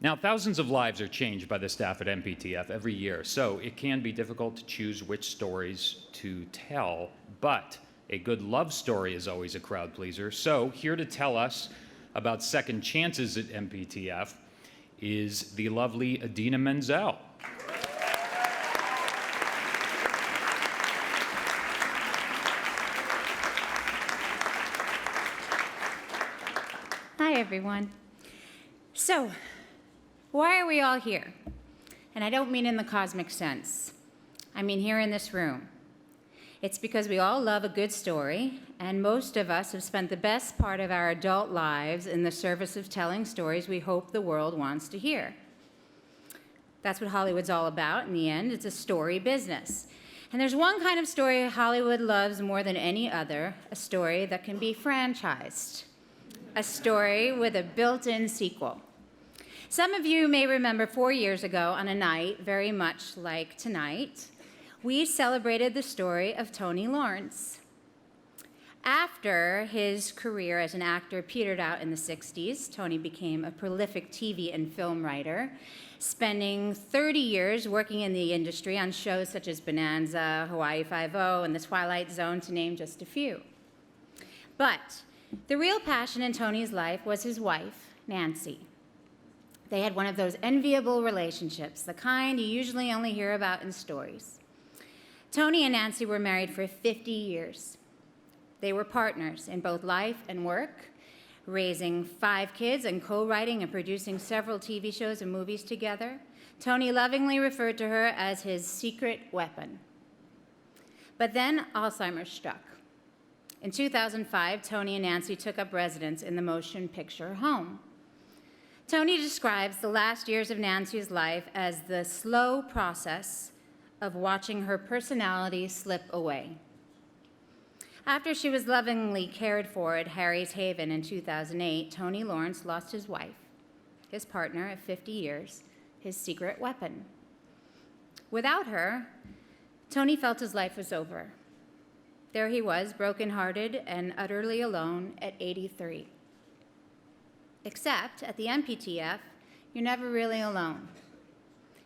Now, thousands of lives are changed by the staff at MPTF every year, so it can be difficult to choose which stories to tell, but a good love story is always a crowd pleaser. So here to tell us about second chances at MPTF is the lovely Idina Menzel. Hi, everyone. So, why are we all here? And I don't mean in the cosmic sense. I mean here in this room. It's because we all love a good story, and most of us have spent the best part of our adult lives in the service of telling stories we hope the world wants to hear. That's what Hollywood's all about in the end. It's a story business. And there's one kind of story Hollywood loves more than any other, a story that can be franchised. A story with a built-in sequel. Some of you may remember 4 years ago on a night very much like tonight, we celebrated the story of Tony Lawrence. After his career as an actor petered out in the 60s, Tony became a prolific TV and film writer, spending 30 years working in the industry on shows such as Bonanza, Hawaii Five-0, and The Twilight Zone, to name just a few. But the real passion in Tony's life was his wife, Nancy. They had one of those enviable relationships, the kind you usually only hear about in stories. Tony and Nancy were married for 50 years. They were partners in both life and work, raising 5 kids and co-writing and producing several TV shows and movies together. Tony lovingly referred to her as his secret weapon. But then Alzheimer's struck. In 2005, Tony and Nancy took up residence in the motion picture home. Tony describes the last years of Nancy's life as the slow process of watching her personality slip away. After she was lovingly cared for at Harry's Haven in 2008, Tony Lawrence lost his wife, his partner of 50 years, his secret weapon. Without her, Tony felt his life was over. There he was, brokenhearted and utterly alone at 83. Except at the MPTF, you're never really alone.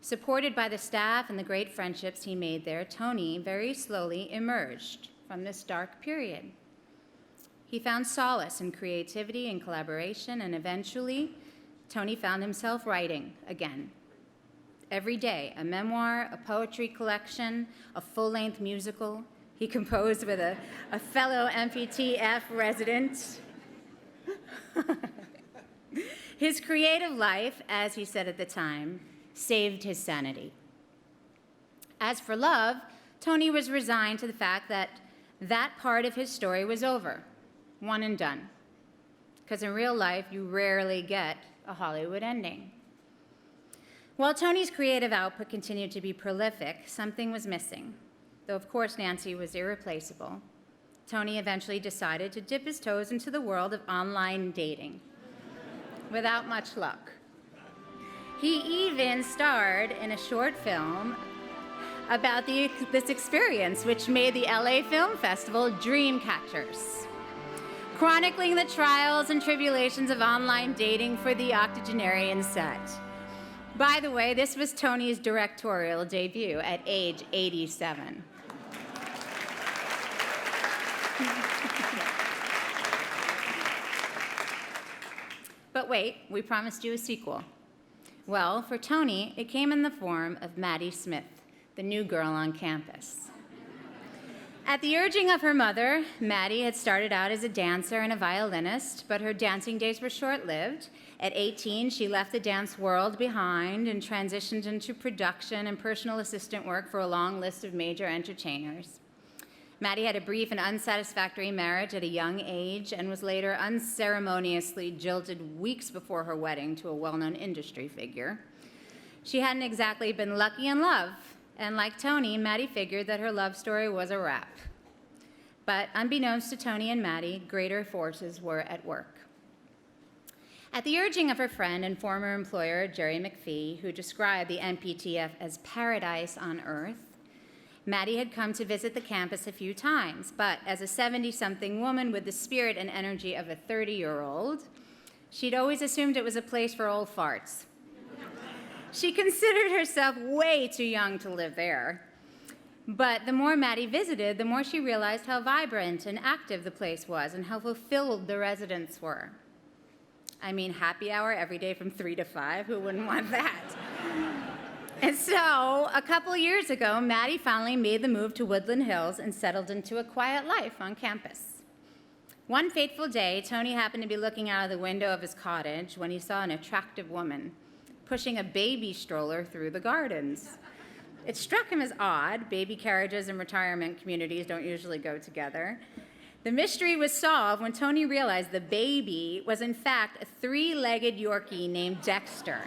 Supported by the staff and the great friendships he made there, Tony very slowly emerged from this dark period. He found solace in creativity and collaboration, and eventually, Tony found himself writing again. Every day, a memoir, a poetry collection, a full-length musical. He composed with a fellow MPTF resident. His creative life, as he said at the time, saved his sanity. As for love, Tony was resigned to the fact that that part of his story was over, one and done. Because in real life, you rarely get a Hollywood ending. While Tony's creative output continued to be prolific, something was missing. Though, of course, Nancy was irreplaceable, Tony eventually decided to dip his toes into the world of online dating, without much luck. He even starred in a short film about this experience, which made the LA Film Festival Dreamcatchers, chronicling the trials and tribulations of online dating for the octogenarian set. By the way, this was Tony's directorial debut at age 87. But wait, we promised you a sequel. Well, for Tony, it came in the form of Maddie Smith, the new girl on campus. At the urging of her mother, Maddie had started out as a dancer and a violinist, but her dancing days were short-lived. At 18, she left the dance world behind and transitioned into production and personal assistant work for a long list of major entertainers. Maddie had a brief and unsatisfactory marriage at a young age and was later unceremoniously jilted weeks before her wedding to a well-known industry figure. She hadn't exactly been lucky in love, and like Tony, Maddie figured that her love story was a wrap. But unbeknownst to Tony and Maddie, greater forces were at work. At the urging of her friend and former employer, Jerry McPhee, who described the MPTF as paradise on earth, Maddie had come to visit the campus a few times, but as a 70-something woman with the spirit and energy of a 30-year-old, she'd always assumed it was a place for old farts. She considered herself way too young to live there. But the more Maddie visited, the more she realized how vibrant and active the place was and how fulfilled the residents were. I mean, happy hour every day from 3 to 5, who wouldn't want that? And so, a couple years ago, Maddie finally made the move to Woodland Hills and settled into a quiet life on campus. One fateful day, Tony happened to be looking out of the window of his cottage when he saw an attractive woman pushing a baby stroller through the gardens. It struck him as odd. Baby carriages and retirement communities don't usually go together. The mystery was solved when Tony realized the baby was, in fact, a three-legged Yorkie named Dexter.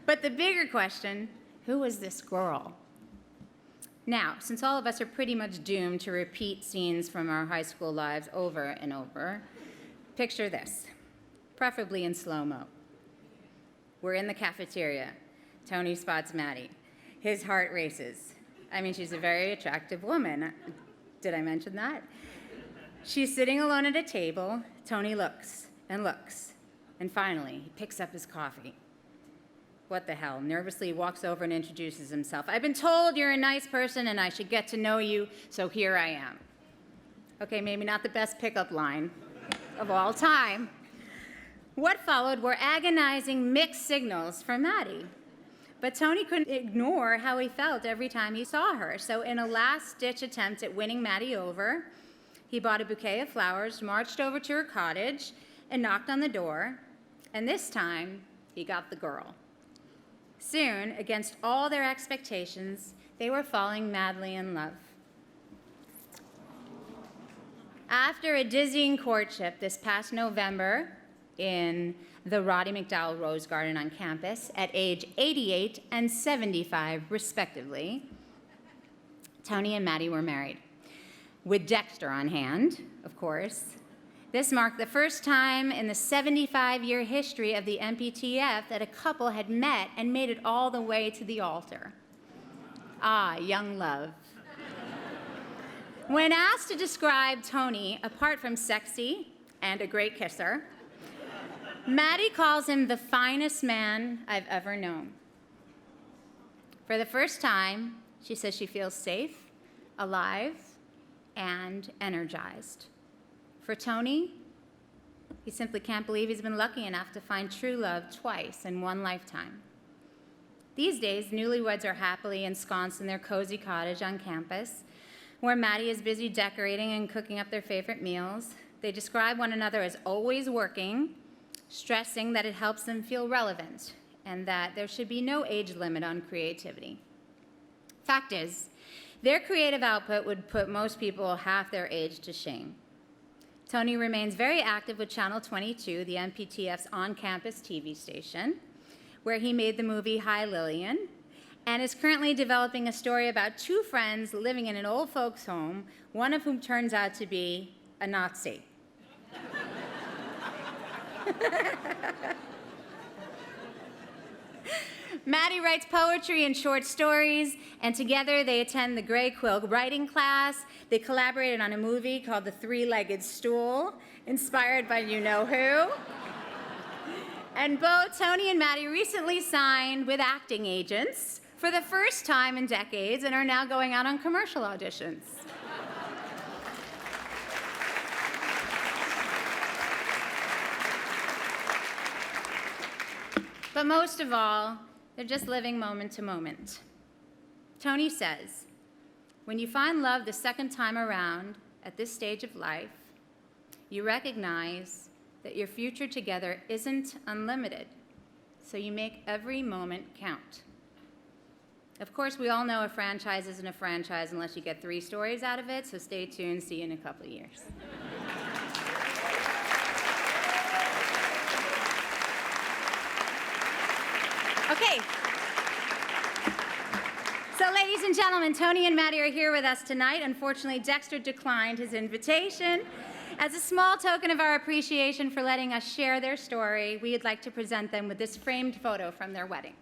But the bigger question, who was this girl? Now, since all of us are pretty much doomed to repeat scenes from our high school lives over and over, picture this, preferably in slow-mo. We're in the cafeteria. Tony spots Maddie. His heart races. I mean, she's a very attractive woman. Did I mention that? She's sitting alone at a table. Tony looks, and finally, he picks up his coffee. What the hell? Nervously, he walks over and introduces himself. I've been told you're a nice person and I should get to know you, so here I am. Okay, maybe not the best pickup line of all time. What followed were agonizing mixed signals from Maddie. But Tony couldn't ignore how he felt every time he saw her. So in a last-ditch attempt at winning Maddie over, he bought a bouquet of flowers, marched over to her cottage, and knocked on the door. And this time, he got the girl. Soon, against all their expectations, they were falling madly in love. After a dizzying courtship this past November in the Roddy McDowell Rose Garden on campus at age 88 and 75, respectively, Tony and Maddie were married, with Dexter on hand, of course. This marked the first time in the 75-year history of the MPTF that a couple had met and made it all the way to the altar. Ah, young love. When asked to describe Tony, apart from sexy and a great kisser, Maddie calls him the finest man I've ever known. For the first time, she says she feels safe, alive, and energized. For Tony, he simply can't believe he's been lucky enough to find true love twice in one lifetime. These days, newlyweds are happily ensconced in their cozy cottage on campus, where Maddie is busy decorating and cooking up their favorite meals. They describe one another as always working, stressing that it helps them feel relevant and that there should be no age limit on creativity. Fact is, their creative output would put most people half their age to shame. Tony remains very active with Channel 22, the MPTF's on-campus TV station, where he made the movie Hi Lillian, and is currently developing a story about two friends living in an old folks' home, one of whom turns out to be a Nazi. Maddie writes poetry and short stories, and together they attend the Gray Quill writing class. They collaborated on a movie called The Three-Legged Stool, inspired by you-know-who. And both Tony and Maddie recently signed with acting agents for the first time in decades and are now going out on commercial auditions. But most of all, they're just living moment to moment. Tony says, when you find love the second time around at this stage of life, you recognize that your future together isn't unlimited, so you make every moment count. Of course, we all know a franchise isn't a franchise unless you get 3 stories out of it, so stay tuned, see you in a couple of years. Okay. So, ladies and gentlemen, Tony and Maddie are here with us tonight. Unfortunately, Dexter declined his invitation. As a small token of our appreciation for letting us share their story, we would like to present them with this framed photo from their wedding.